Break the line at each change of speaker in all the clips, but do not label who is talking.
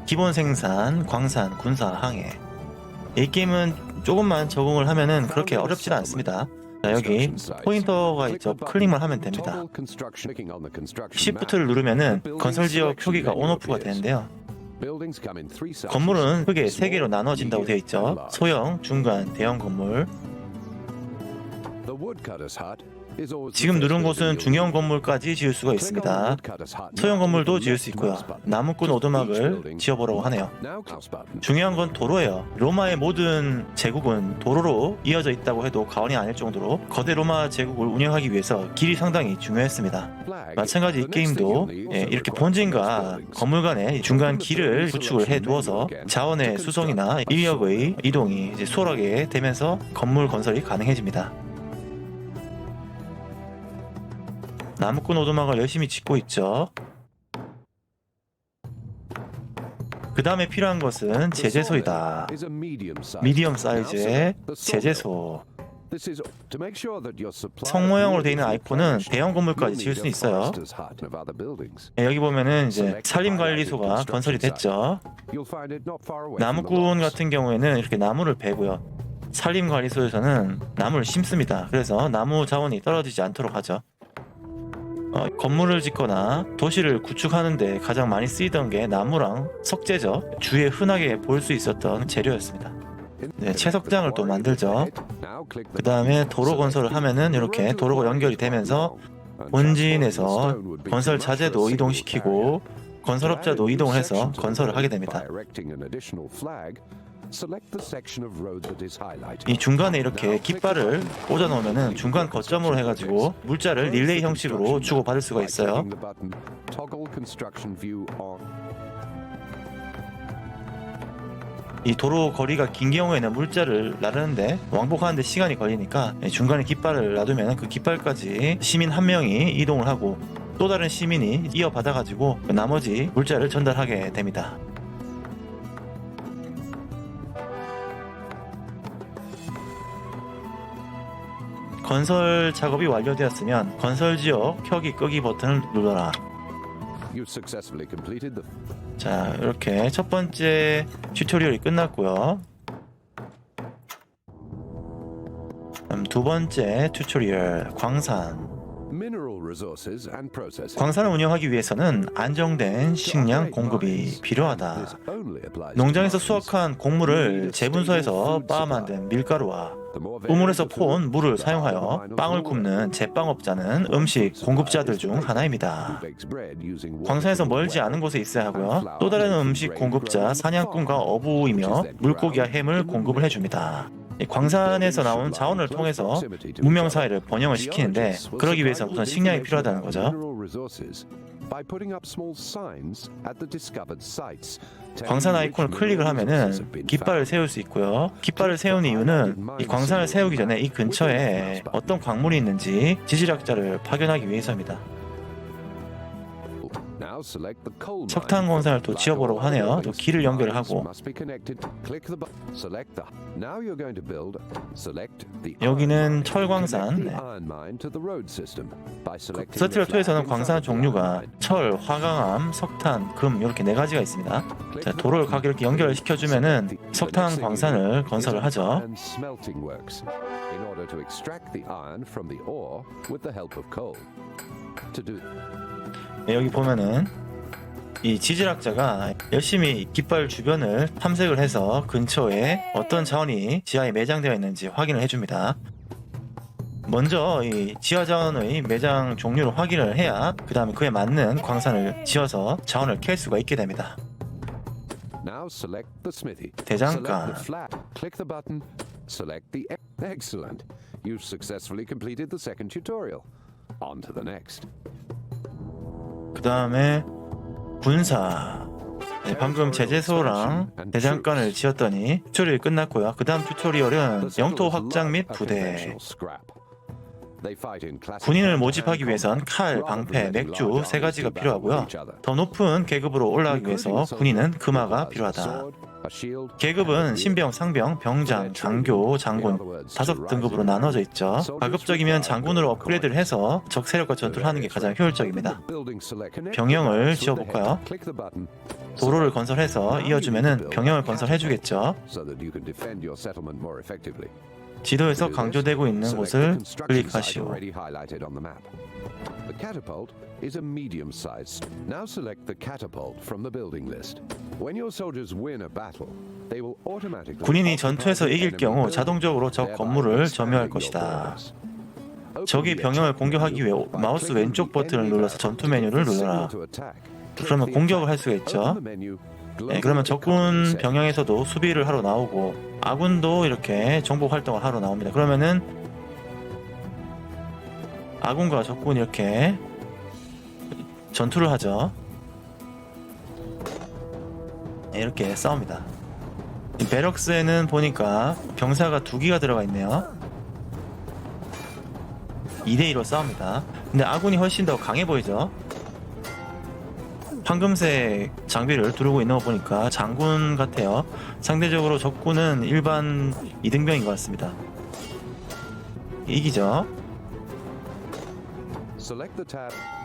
기본 생산, 광산, 군사, 항해. 이 게임은 조금만 적응을 하면은 그렇게 어렵지 않습니다. 자, 여기 포인터가 있죠. 클릭만 하면 됩니다. Shift를 누르면은 건설지역 표기가 온오프가 되는데요. 건물은 크게 3개로 나눠진다고 되어 있죠. 소형, 중간, 대형 건물. 지금 누른 곳은 중형 건물까지 지을 수가 있습니다. 소형 건물도 지을 수 있고요. 나무꾼 오두막을 지어보라고 하네요. 중요한 건 도로예요. 로마의 모든 제국은 도로로 이어져 있다고 해도 과언이 아닐 정도로 거대 로마 제국을 운영하기 위해서 길이 상당히 중요했습니다. 마찬가지 이 게임도 이렇게 본진과 건물 간의 중간 길을 구축을 해두어서 자원의 수송이나 인력의 이동이 이제 수월하게 되면서 건물 건설이 가능해집니다. 나무꾼 오두막을 열심히 짓고 있죠. 그 다음에 필요한 것은 제재소이다. 미디엄 사이즈의 제재소. 성 모양으로 되어 있는 아이콘은 대형 건물까지 지을 수 있어요. 여기 보면은 이제 산림관리소가 건설이 됐죠. 나무꾼 같은 경우에는 이렇게 나무를 베고요. 산림관리소에서는 나무를 심습니다. 그래서 나무 자원이 떨어지지 않도록 하죠. 건물을 짓거나 도시를 구축하는데 가장 많이 쓰이던 게 나무랑 석재죠. 주위에 흔하게 볼 수 있었던 재료였습니다. 네, 채석장을 또 만들죠. 그 다음에 도로 건설을 하면은 이렇게 도로가 연결이 되면서 본진에서 건설 자재도 이동시키고 건설업자도 이동을 해서 건설을 하게 됩니다. 이 중간에 이렇게 깃발을 꽂아 놓으면은 중간 거점으로 해가지고 물자를 릴레이 형식으로 주고받을 수가 있어요. 이 도로 거리가 긴 경우에는 물자를 나르는데 왕복하는데 시간이 걸리니까 중간에 깃발을 놔두면 그 깃발까지 시민 한 명이 이동을 하고 또 다른 시민이 이어받아가지고 나머지 물자를 전달하게 됩니다. 건설 작업이 완료되었으면 건설지역 켜기 끄기 버튼을 눌러라. 자, 이렇게 첫 번째 튜토리얼이 끝났고요. 두 번째 튜토리얼 광산. 광산을 운영하기 위해서는 안정된 식량 공급이 필요하다. 농장에서 수확한 곡물을 제분소에서 빻아 만든 밀가루와 우물에서 포온 물을 사용하여 빵을 굽는 제빵업자는 음식 공급자들 중 하나입니다. 광산에서 멀지 않은 곳에 있어야 하고요. 또 다른 음식 공급자 사냥꾼과 어부이며 물고기와 햄을 공급을 해줍니다. 광산에서 나온 자원을 통해서 문명사회를 번영을 시키는데 그러기 위해서 우선 식량이 필요하다는 거죠. 광산 아이콘을 클릭을 하면은 깃발을 세울 수 있고요. 깃발을 세운 이유는 이 광산을 세우기 전에 이 근처에 어떤 광물이 있는지 지질학자를 파견하기 위해서입니다. 석탄 광산을 또 지어보려고 하네요. 또 길을 연결하고 여기는 철광산. 스트레이트2에서는 광산 종류가 철, 화강암, 석탄, 금 이렇게 4가지가 있습니다. 자, 도로를 각 이렇게 연결을 시켜주면은 석탄 광산을 건설을 하죠. 네, 여기 보면은 이 지질학자가 열심히 깃발 주변을 탐색을 해서 근처에 어떤 자원이 지하에 매장되어 있는지 확인을 해줍니다. 먼저 이 지하 자원의 매장 종류를 확인을 해야 그 다음에 그에 맞는 광산을 지어서 자원을 캘 수가 있게 됩니다. 대장간. 그 다음에 군사. 네, 방금 제재소랑 대장간을 지었더니 튜토리얼이 끝났고요. 그 다음 튜토리얼은 영토 확장 및 부대. 군인을 모집하기 위해선 칼, 방패, 맥주 3가지가 필요하고요. 더 높은 계급으로 올라가기 위해서 군인은 금화가 필요하다. 계급은 신병, 상병, 병장, 장교, 장군 5등급으로 나눠져 있죠. 가급적이면 장군으로 업그레이드를 해서 적 세력과 전투를 하는 게 가장 효율적입니다. 병영을 지어볼까요? 도로를 건설해서 이어주면은 병영을 건설해주겠죠. 지도에서 강조되고 있는 곳을 클릭하시오.
The catapult is a medium size. Now select the catapult from the building list. When your soldiers win a battle, they will automatically
군인이 전투에서 이길 경우 자동적으로 적 건물을 점유할 것이다. 적이 병영을 공격하기 위해 마우스 왼쪽 버튼을 눌러서 전투 메뉴를 눌러라. 그러면 공격을 할 수가 있죠. 네, 그러면 적군 병영에서도 수비를 하러 나오고 아군도 이렇게 정복 활동을 하러 나옵니다. 그러면은 아군과 적군이 이렇게 전투를 하죠. 네, 이렇게 싸웁니다. 베럭스에는 보니까 병사가 2기가 들어가 있네요. 2대2로 싸웁니다. 근데 아군이 훨씬 더 강해 보이죠? 황금색 장비를 두르고 있는 거 보니까 장군 같아요. 상대적으로 적군은 일반 2등병인 것 같습니다. 이기죠?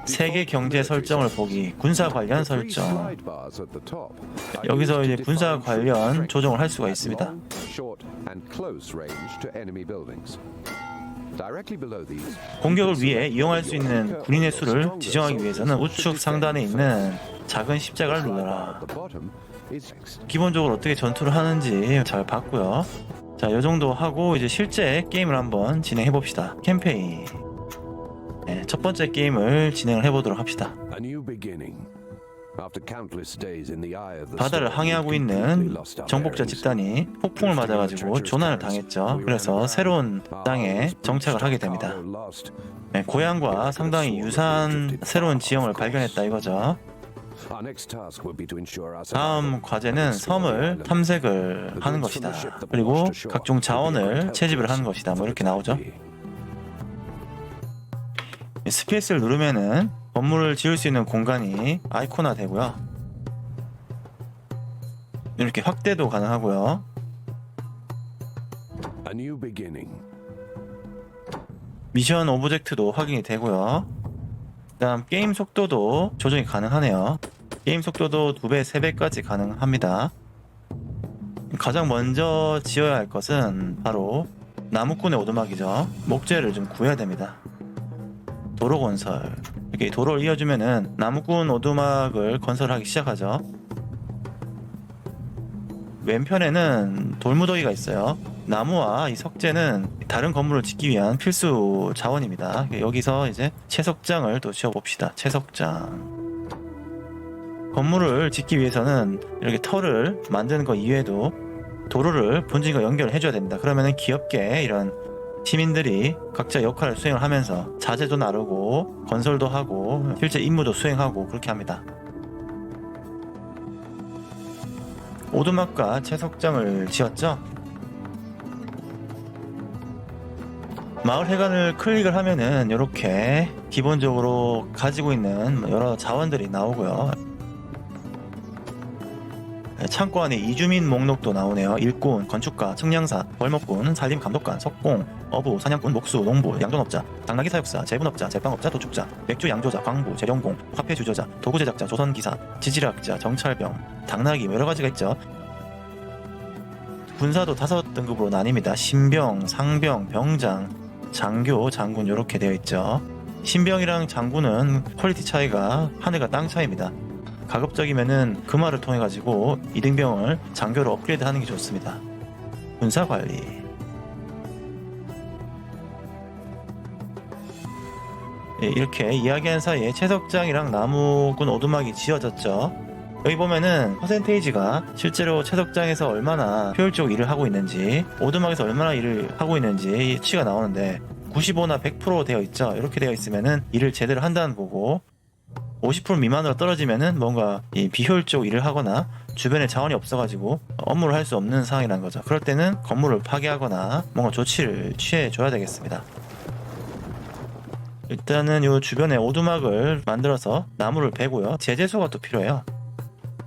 세계 경제 설정을 보기, 군사 관련 설정. 여기서 이제 군사 관련 조정을 할 수가 있습니다. 공격을 위해 이용할 수 있는 군인의 수를 지정하기 위해서는 우측 상단에 있는 작은 십자가를 눌러라. 기본적으로 어떻게 전투를 하는지 잘 봤고요. 자, 이 정도 하고 이제 실제 게임을 한번 진행해 봅시다. 캠페인. 네, 첫 번째 게임을 진행을 해보도록 합시다. 바다를 항해하고 있는 정복자 집단이 폭풍을 맞아가지고 조난을 당했죠. 그래서 새로운 땅에 정착을 하게 됩니다. 네, 고향과 상당히 유사한 새로운 지형을 발견했다 이거죠. 다음 과제는 섬을 탐색을 하는 것이다. 그리고 각종 자원을 채집을 하는 것이다. 뭐 이렇게 나오죠. 스페이스를 누르면은 건물을 지을 수 있는 공간이 아이콘화 되고요. 이렇게 확대도 가능하고요. 미션 오브젝트도 확인이 되고요. 그다음 게임 속도도 조정이 가능하네요. 게임 속도도 2배, 3배까지 가능합니다. 가장 먼저 지어야 할 것은 바로 나무꾼의 오두막이죠. 목재를 좀 구해야 됩니다. 도로 건설. 이렇게 도로를 이어주면은 나무꾼 오두막을 건설하기 시작하죠. 왼편에는 돌무더기가 있어요. 나무와 이 석재는 다른 건물을 짓기 위한 필수 자원입니다. 여기서 이제 채석장을 또 지어봅시다. 채석장. 건물을 짓기 위해서는 이렇게 털을 만드는 것 이외에도 도로를 본진과 연결을 해줘야 됩니다. 그러면은 귀엽게 이런 시민들이 각자 역할을 수행을 하면서 자재도 나르고 건설도 하고 실제 임무도 수행하고 그렇게 합니다. 오두막과 채석장을 지었죠. 마을 회관을 클릭을 하면은 이렇게 기본적으로 가지고 있는 여러 자원들이 나오고요. 창고 안에 이주민 목록도 나오네요. 일꾼, 건축가, 측량사, 벌목꾼, 산림 감독관, 석공, 어부, 사냥꾼, 목수, 농부, 양존업자, 당나귀 사육사, 제분업자, 제빵업자, 도축자, 맥주 양조자, 광부, 재련공, 화폐 주저자, 도구 제작자, 조선기사, 지질학자, 정찰병, 당나귀 여러 가지가 있죠. 군사도 5등급으로 나뉩니다. 신병, 상병, 병장, 장교, 장군 이렇게 되어 있죠. 신병이랑 장군은 퀄리티 차이가 하늘과 땅 차이입니다. 가급적이면은 금화를 통해 가지고 이등병을 장교로 업그레이드 하는 게 좋습니다. 군사 관리. 예, 이렇게 이야기한 사이에 채석장이랑 나무꾼 오두막이 지어졌죠. 여기 보면은 퍼센테이지가 실제로 채석장에서 얼마나 효율적으로 일을 하고 있는지, 오두막에서 얼마나 일을 하고 있는지 수치가 나오는데 95나 100% 되어 있죠. 이렇게 되어 있으면은 일을 제대로 한다는 거고, 50% 미만으로 떨어지면은 뭔가 비효율적 일을 하거나 주변에 자원이 없어가지고 업무를 할 수 없는 상황이라는 거죠. 그럴 때는 건물을 파괴하거나 뭔가 조치를 취해줘야 되겠습니다. 일단은 요 주변에 오두막을 만들어서 나무를 베고요. 제재소가 또 필요해요.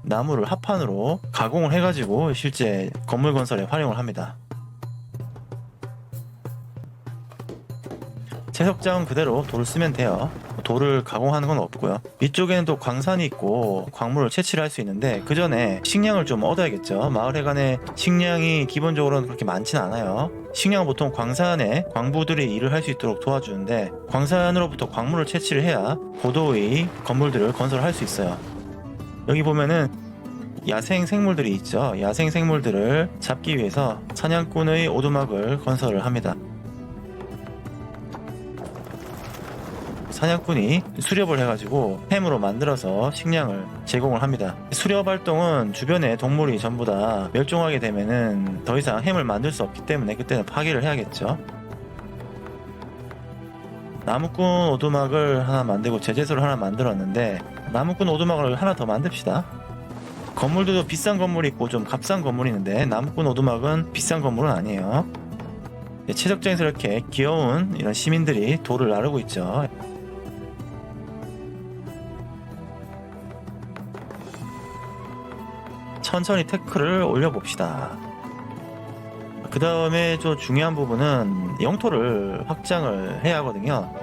나무를 합판으로 가공을 해가지고 실제 건물 건설에 활용을 합니다. 채석장은 그대로 돌을 쓰면 돼요. 돌을 가공하는 건 없고요. 이쪽에는 또 광산이 있고 광물을 채취를 할 수 있는데 그 전에 식량을 좀 얻어야겠죠. 마을 해관에 식량이 기본적으로는 그렇게 많지는 않아요. 식량은 보통 광산에 광부들이 일을 할 수 있도록 도와주는데 광산으로부터 광물을 채취를 해야 고도의 건물들을 건설할 수 있어요. 여기 보면은 야생 생물들이 있죠. 야생 생물들을 잡기 위해서 사냥꾼의 오두막을 건설을 합니다. 사냥꾼이 수렵을 해가지고 햄으로 만들어서 식량을 제공을 합니다. 수렵 활동은 주변의 동물이 전부 다 멸종하게 되면은 더 이상 햄을 만들 수 없기 때문에 그때는 파괴를 해야겠죠. 나무꾼 오두막을 하나 만들고 제재소를 하나 만들었는데 나무꾼 오두막을 하나 더 만듭시다. 건물들도 비싼 건물이 있고 좀 값싼 건물이 있는데 나무꾼 오두막은 비싼 건물은 아니에요. 채석장에서 이렇게 귀여운 이런 시민들이 돌을 나르고 있죠. 천천히 태클을 올려봅시다. 그 다음에 좀 중요한 부분은 영토를 확장을 해야 하거든요.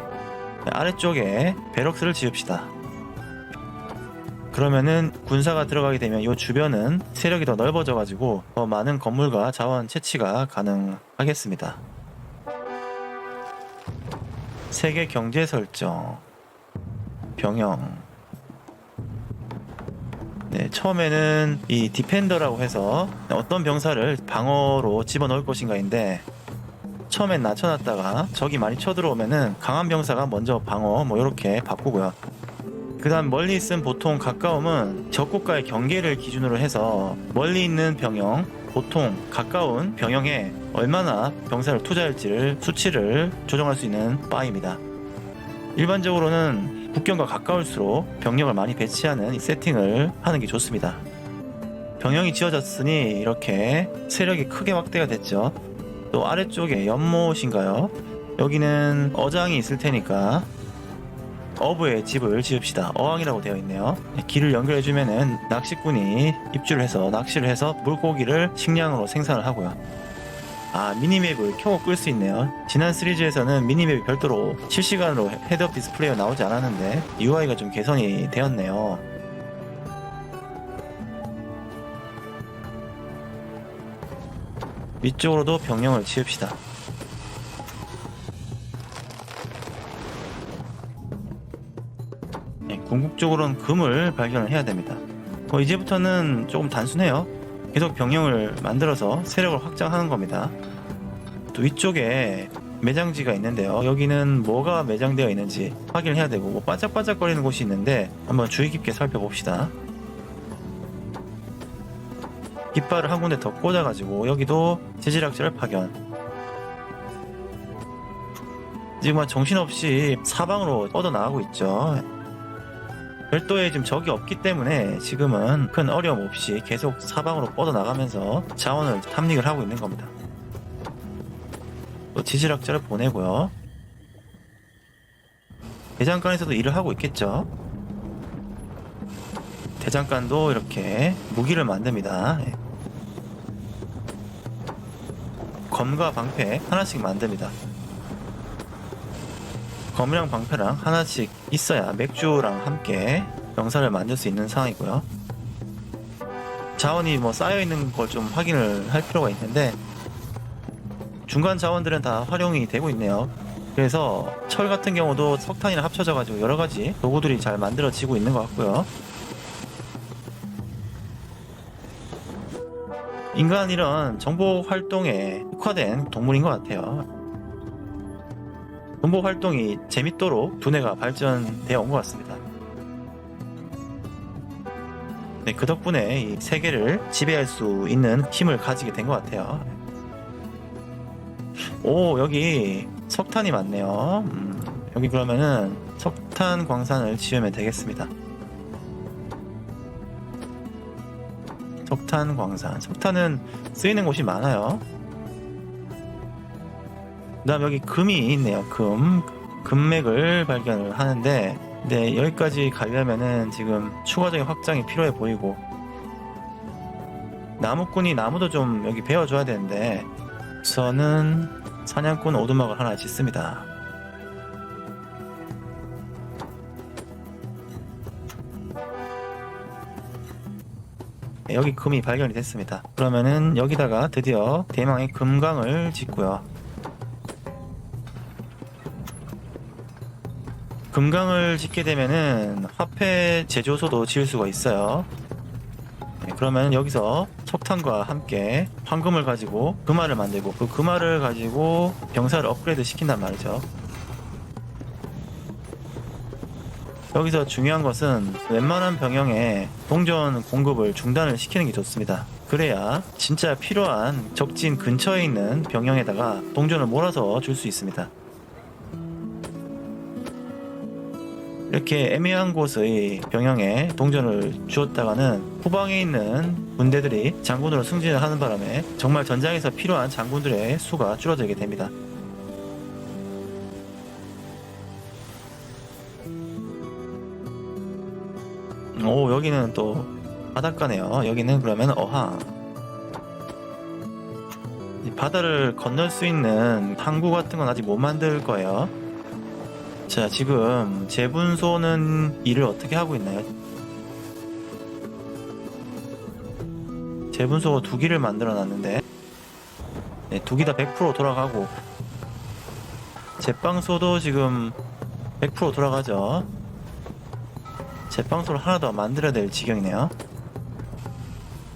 아래쪽에 베럭스를 지읍시다. 그러면은 군사가 들어가게 되면 이 주변은 세력이 더 넓어져 가지고 더 많은 건물과 자원 채취가 가능하겠습니다. 세계 경제 설정 병영. 네, 처음에는 이 디펜더라고 해서 어떤 병사를 방어로 집어넣을 것인가인데 처음엔 낮춰놨다가 적이 많이 쳐들어오면은 강한 병사가 먼저 방어 뭐 이렇게 바꾸고요. 그 다음 멀리 있은 보통 가까움은 적국과의 경계를 기준으로 해서 멀리 있는 병영, 보통 가까운 병영에 얼마나 병사를 투자할지를 수치를 조정할 수 있는 바입니다. 일반적으로는 국경과 가까울수록 병력을 많이 배치하는 이 세팅을 하는 게 좋습니다. 병영이 지어졌으니 이렇게 세력이 크게 확대가 됐죠. 또 아래쪽에 연못인가요? 여기는 어장이 있을 테니까 어부의 집을 지읍시다. 어항이라고 되어 있네요. 길을 연결해주면은 낚시꾼이 입주를 해서 낚시를 해서 물고기를 식량으로 생산을 하고요. 미니맵을 켜고 끌 수 있네요. 지난 시리즈에서는 미니맵이 별도로 실시간으로 헤드업 디스플레이가 나오지 않았는데 UI가 좀 개선이 되었네요. 위쪽으로도 병영을 지읍시다. 궁극적으로는 금을 발견을 해야 됩니다. 이제부터는 조금 단순해요. 계속 병영을 만들어서 세력을 확장하는 겁니다. 또 위쪽에 매장지가 있는데요. 여기는 뭐가 매장되어 있는지 확인을 해야 되고 뭐 반짝반짝거리는 곳이 있는데 한번 주의 깊게 살펴봅시다. 깃발을 한 군데 더 꽂아가지고 여기도 재질학자를 파견. 지금 정신없이 사방으로 뻗어나가고 있죠. 별도의 지금 적이 없기 때문에 지금은 큰 어려움 없이 계속 사방으로 뻗어나가면서 자원을 탐닉을 하고 있는 겁니다. 또 지질학자를 보내고요. 대장간에서도 일을 하고 있겠죠. 대장간도 이렇게 무기를 만듭니다. 검과 방패 하나씩 만듭니다. 검이랑 방패랑 하나씩 있어야 맥주랑 함께 병사를 만들 수 있는 상황이고요. 자원이 쌓여있는 걸 좀 확인을 할 필요가 있는데 중간 자원들은 다 활용이 되고 있네요. 그래서 철 같은 경우도 석탄이랑 합쳐져 가지고 여러가지 도구들이 잘 만들어지고 있는 것 같고요. 인간 이런 정보 활동에 특화된 동물인 것 같아요. 정보 활동이 재밌도록 두뇌가 발전되어 온 것 같습니다. 네, 그 덕분에 이 세계를 지배할 수 있는 힘을 가지게 된 것 같아요. 여기 석탄이 많네요. 여기 그러면은 석탄 광산을 지으면 되겠습니다. 석탄 광산. 석탄은 쓰이는 곳이 많아요. 그 다음 여기 금이 있네요. 금맥을 발견을 하는데, 네, 여기까지 가려면은 지금 추가적인 확장이 필요해 보이고, 나무꾼이 나무도 좀 여기 베어줘야 되는데, 우선은 사냥꾼 오두막을 하나 짓습니다. 네, 여기 금이 발견이 됐습니다. 그러면은 여기다가 드디어 대망의 금강을 짓고요. 금강을 짓게 되면은 화폐 제조소도 지을 수가 있어요. 네, 그러면 여기서 석탄과 함께 황금을 가지고 금화를 만들고, 그 금화를 가지고 병사를 업그레이드 시킨단 말이죠. 여기서 중요한 것은 웬만한 병영에 동전 공급을 중단을 시키는 게 좋습니다. 그래야 진짜 필요한 적진 근처에 있는 병영에다가 동전을 몰아서 줄 수 있습니다. 이렇게 애매한 곳의 병영에 동전을 주었다가는 후방에 있는 군대들이 장군으로 승진을 하는 바람에 정말 전장에서 필요한 장군들의 수가 줄어들게 됩니다. 오, 여기는 또 바닷가네요. 여기는 그러면 어항. 이 바다를 건널 수 있는 항구 같은 건 아직 못 만들 거예요. 자, 지금 재분소는 일을 어떻게 하고 있나요? 재분소 2기를 만들어 놨는데, 네, 2기 다 100% 돌아가고, 제빵소도 지금 100% 돌아가죠. 제빵소를 하나 더 만들어야 될 지경이네요.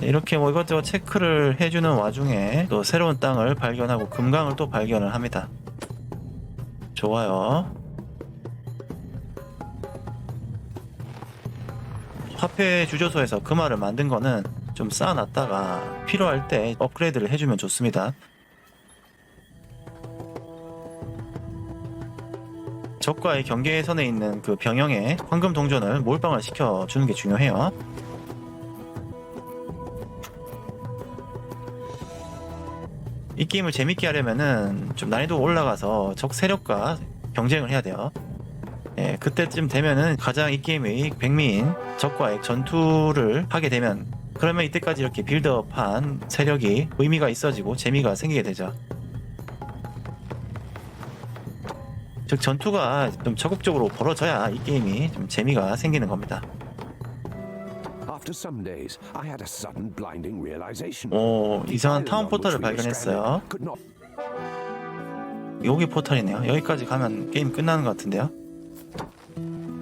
네, 이렇게 뭐 이것저것 체크를 해주는 와중에 또 새로운 땅을 발견하고 금강을 또 발견을 합니다. 좋아요. 화폐 주조소에서 금화를 만든 거는 좀 쌓아놨다가 필요할 때 업그레이드를 해주면 좋습니다. 적과의 경계선에 있는 그 병영에 황금 동전을 몰빵을 시켜주는 게 중요해요. 이 게임을 재밌게 하려면은 좀 난이도가 올라가서 적 세력과 경쟁을 해야 돼요. 예, 그때쯤 되면은 가장 이 게임의 백미인 적과의 전투를 하게 되면, 그러면 이때까지 이렇게 빌드업한 세력이 의미가 있어지고 재미가 생기게 되죠. 즉 전투가 좀 적극적으로 벌어져야 이 게임이 좀 재미가 생기는 겁니다. 오, 이상한 타운 포털을 발견했어요. 여기 포털이네요. 여기까지 가면 게임 끝나는 것 같은데요.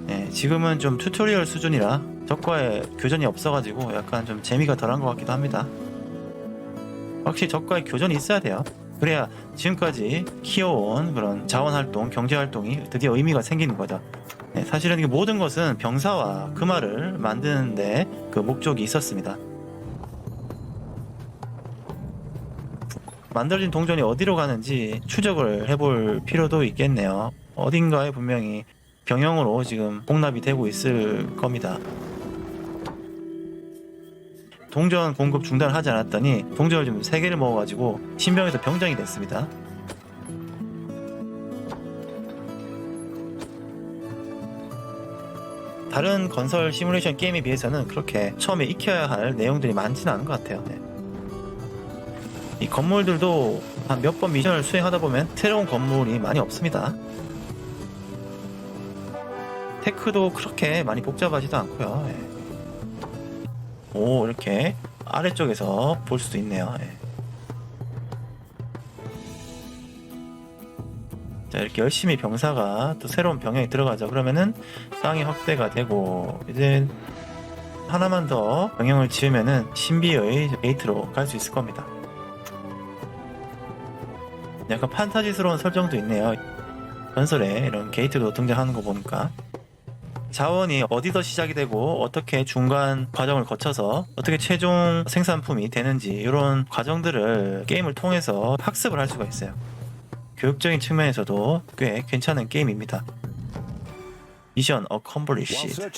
네, 지금은 좀 튜토리얼 수준이라 적과의 교전이 없어가지고 약간 좀 재미가 덜한 것 같기도 합니다. 확실히 적과의 교전이 있어야 돼요. 그래야 지금까지 키워온 그런 자원활동, 경제활동이 드디어 의미가 생기는 거죠. 네, 사실은 이게 모든 것은 병사와 금화를 만드는데 그 목적이 있었습니다. 만들어진 동전이 어디로 가는지 추적을 해볼 필요도 있겠네요. 어딘가에 분명히 병영으로 지금 복납이 되고 있을 겁니다. 동전 공급 중단을 하지 않았더니 동전을 좀 3개를 먹어가지고 신병에서 병장이 됐습니다. 다른 건설 시뮬레이션 게임에 비해서는 그렇게 처음에 익혀야 할 내용들이 많지는 않은 것 같아요. 네. 이 건물들도 한 몇 번 미션을 수행하다 보면 새로운 건물이 많이 없습니다. 테크도 그렇게 많이 복잡하지도 않고요. 네. 오, 이렇게 아래쪽에서 볼 수도 있네요. 네. 자, 이렇게 열심히 병사가 또 새로운 병영에 들어가죠. 그러면은 땅이 확대가 되고, 이제 하나만 더 병영을 지으면은 신비의 게이트로 갈 수 있을 겁니다. 약간 판타지스러운 설정도 있네요. 건설에 이런 게이트도 등장하는 거 보니까. 자원이 어디서 시작이 되고 어떻게 중간 과정을 거쳐서 어떻게 최종 생산품이 되는지, 이런 과정들을 게임을 통해서 학습을 할 수가 있어요. 교육적인 측면에서도 꽤 괜찮은 게임입니다. 미션 어컴플리시드.